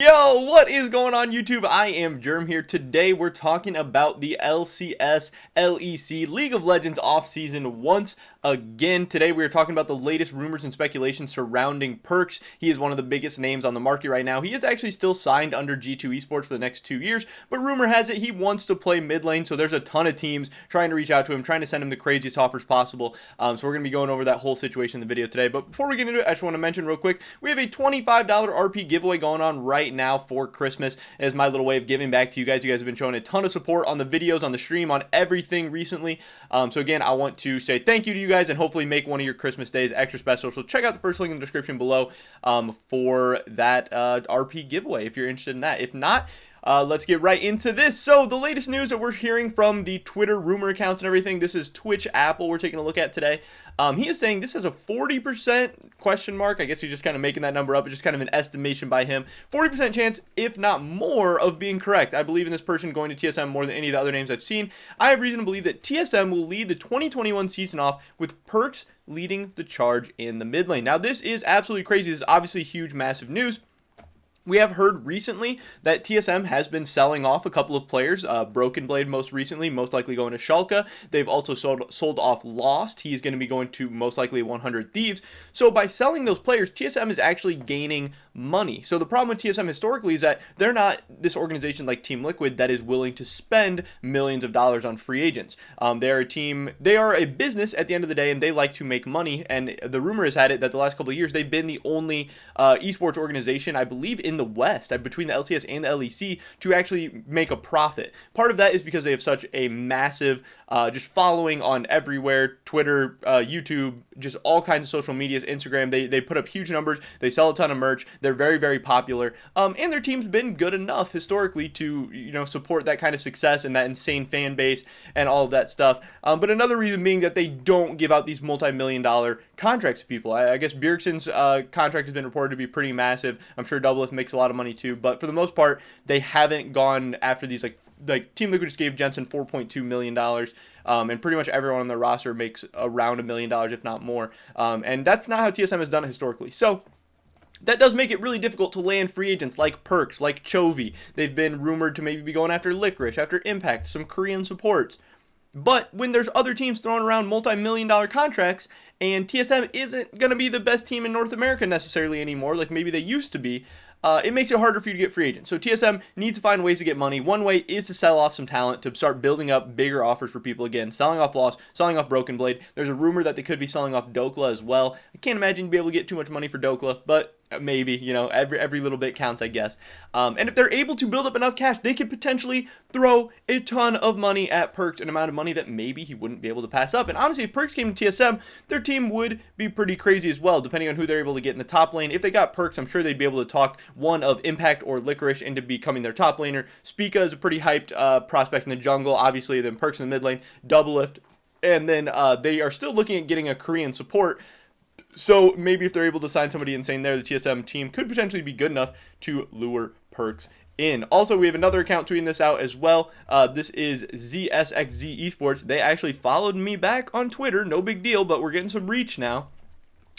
Yo, what is going on YouTube? I am Germ here. Today we're talking about the LCS LEC League of Legends offseason once again. Today we are talking about the latest rumors and speculation surrounding Perkz. He is one of the biggest names on the market right now. He is actually still signed under G2 Esports for the next 2 years, but rumor has it he wants to play mid lane, so there's a ton of teams trying to reach out to him, trying to send him the craziest offers possible. So we're going to be going over that whole situation in the video today. But before we get into it, I just want to mention real quick, we have a $25 RP giveaway going on right now for Christmas as my little way of giving back to you guys. You guys have been showing a ton of support on the videos, on the stream, on everything recently. So again, I want to say thank you to you guys and hopefully make one of your Christmas days extra special. So check out the first link in the description below for that RP giveaway if you're interested in that. If not, let's get right into this. So the latest news that we're hearing from the Twitter rumor accounts and everything, this is Twitch Apple we're taking a look at today. He is saying this is a 40% question mark. I guess he's just kind of making that number up. It's just kind of an estimation by him. 40% chance, if not more, of being correct. I believe in this person going to TSM more than any of the other names I've seen. I have reason to believe that TSM will lead the 2021 season off with Perkz leading the charge in the mid lane. Now, this is absolutely crazy. This is obviously huge, massive news. We have heard recently that TSM has been selling off a couple of players, Broken Blade most recently, most likely going to Schalke. They've also sold off Lost. He's going to be going to most likely 100 Thieves. So by selling those players, TSM is actually gaining money. So the problem with TSM historically is that they're not this organization like Team Liquid that is willing to spend millions of dollars on free agents. They're a team, they are a business at the end of the day, and they like to make money. And the rumor has had it that the last couple of years, they've been the only esports organization, I believe, in the West, between the LCS and the LEC, to actually make a profit. Part of that is because they have such a massive just following on everywhere, Twitter, YouTube, just all kinds of social medias, Instagram. They put up huge numbers. They sell a ton of merch. They're very, very popular. And their team's been good enough historically to, support that kind of success and that insane fan base and all of that stuff. But another reason being that they don't give out these multi-million-dollar contracts to people. I guess Bjergsen's contract has been reported to be pretty massive. I'm sure Doublelift makes a lot of money too, but for the most part, they haven't gone after these like Team Liquid just gave Jensen $4.2 million, and pretty much everyone on their roster makes around $1 million, if not more. And that's not how TSM has done it historically. So that does make it really difficult to land free agents like Perkz, like Chovy. They've been rumored to maybe be going after Licorice, after Impact, some Korean supports. But when there's other teams throwing around multi-million-dollar contracts, and TSM isn't going to be the best team in North America necessarily anymore, like maybe they used to be, it makes it harder for you to get free agents. So TSM needs to find ways to get money. One way is to sell off some talent, to start building up bigger offers for people again, selling off Lost, selling off Broken Blade. There's a rumor that they could be selling off Dokla as well. I can't imagine you'd be able to get too much money for Dokla, but maybe, every little bit counts, I guess. And if they're able to build up enough cash, they could potentially throw a ton of money at Perkz, an amount of money that maybe he wouldn't be able to pass up. And honestly, if Perkz came to TSM, their team would be pretty crazy as well, depending on who they're able to get in the top lane. If they got Perkz, I'm sure they'd be able to talk one of Impact or Licorice into becoming their top laner. Spica is a pretty hyped prospect in the jungle, obviously, then Perkz in the mid lane, Doublelift, and then they are still looking at getting a Korean support. So maybe if they're able to sign somebody insane there, the TSM team could potentially be good enough to lure Perkz in. Also, we have another account tweeting this out as well. This is ZSXZ Esports. They actually followed me back on Twitter. No big deal, but we're getting some reach now.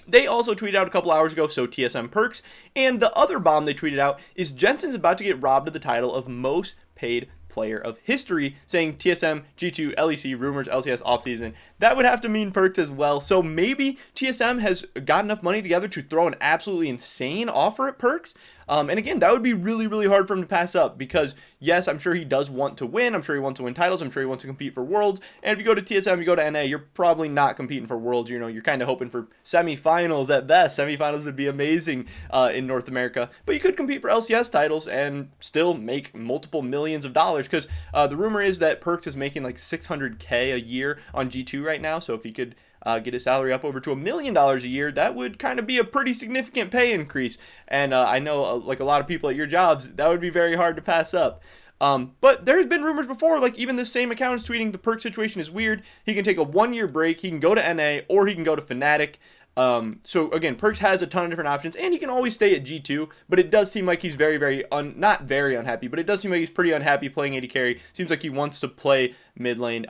They also tweeted out a couple hours ago, so TSM Perkz. And the other bomb they tweeted out is Jensen's about to get robbed of the title of most paid player of history, saying TSM, G2, LEC, rumors, LCS offseason. That would have to mean Perkz as well. So maybe TSM has got enough money together to throw an absolutely insane offer at Perkz. And again, that would be really, really hard for him to pass up because, yes, I'm sure he does want to win. I'm sure he wants to win titles. I'm sure he wants to compete for Worlds. And if you go to TSM, you go to NA, you're probably not competing for Worlds. You're kind of hoping for semifinals at best. Semifinals would be amazing in North America. But you could compete for LCS titles and still make multiple millions of dollars because the rumor is that Perkz is making like $600K a year on G2 right now. So if he could get his salary up over to $1 million a year, that would kind of be a pretty significant pay increase. And I know like a lot of people at your jobs, that would be very hard to pass up. But there's been rumors before, like even this same account is tweeting the Perkz situation is weird. He can take a 1-year break. He can go to NA or he can go to Fnatic. So again, Perkz has a ton of different options, and he can always stay at G2, but it does seem like he's not very unhappy, but it does seem like he's pretty unhappy playing AD carry. Seems like he wants to play mid lane,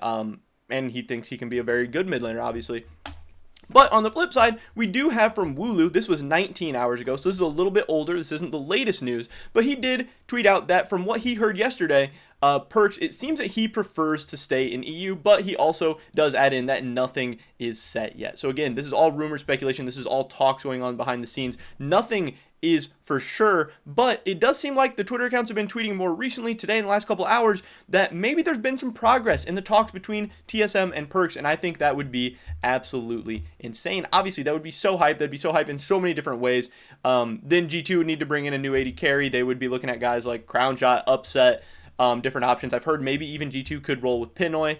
and he thinks he can be a very good mid laner, obviously. But on the flip side, we do have from Wooloo, this was 19 hours ago, so this is a little bit older, this isn't the latest news, but he did tweet out that from what he heard yesterday, Perkz, it seems that he prefers to stay in EU, but he also does add in that nothing is set yet. So again, this is all rumor speculation, this is all talks going on behind the scenes, nothing is for sure, but it does seem like the Twitter accounts have been tweeting more recently today in the last couple hours that maybe there's been some progress in the talks between TSM and Perkz, and I think that would be absolutely insane. Obviously, that would be so hype. That'd be so hype in so many different ways. Then G2 would need to bring in a new AD carry. They would be looking at guys like Crown Shot, Upset, different options. I've heard maybe even G2 could roll with Pinoy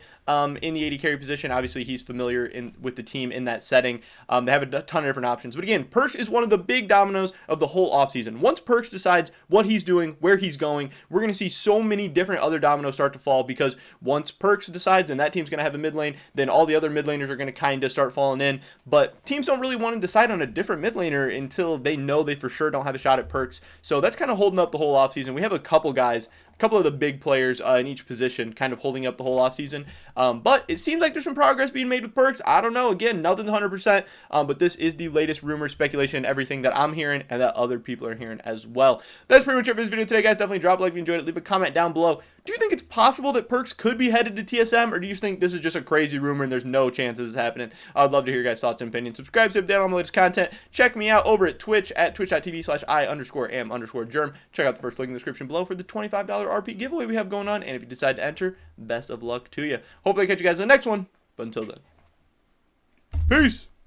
in the AD carry position. Obviously, he's familiar with the team in that setting. They have a ton of different options. But again, Perkz is one of the big dominoes of the whole offseason. Once Perkz decides what he's doing, where he's going, we're going to see so many different other dominoes start to fall, because once Perkz decides and that team's going to have a mid lane, then all the other mid laners are going to kind of start falling in. But teams don't really want to decide on a different mid laner until they know they for sure don't have a shot at Perkz. So that's kind of holding up the whole offseason. We have a couple guys, a couple of the big players in each position kind of holding up the whole offseason. But it seems like there's some progress being made with Perkz. I don't know. Again, nothing's 100%, but this is the latest rumor, speculation, everything that I'm hearing and that other people are hearing as well. That's pretty much it for this video today, guys. Definitely drop a like if you enjoyed it. Leave a comment down below. Do you think it's possible that Perkz could be headed to TSM, or do you think this is just a crazy rumor and there's no chance this is happening? I'd love to hear your guys' thoughts and opinions. Subscribe to down on the latest content. Check me out over at Twitch at twitch.tv/I_am_germ. Check out the first link in the description below for the $25 RP giveaway we have going on. And if you decide to enter, best of luck to you. Hopefully I catch you guys in the next one. But until then, peace.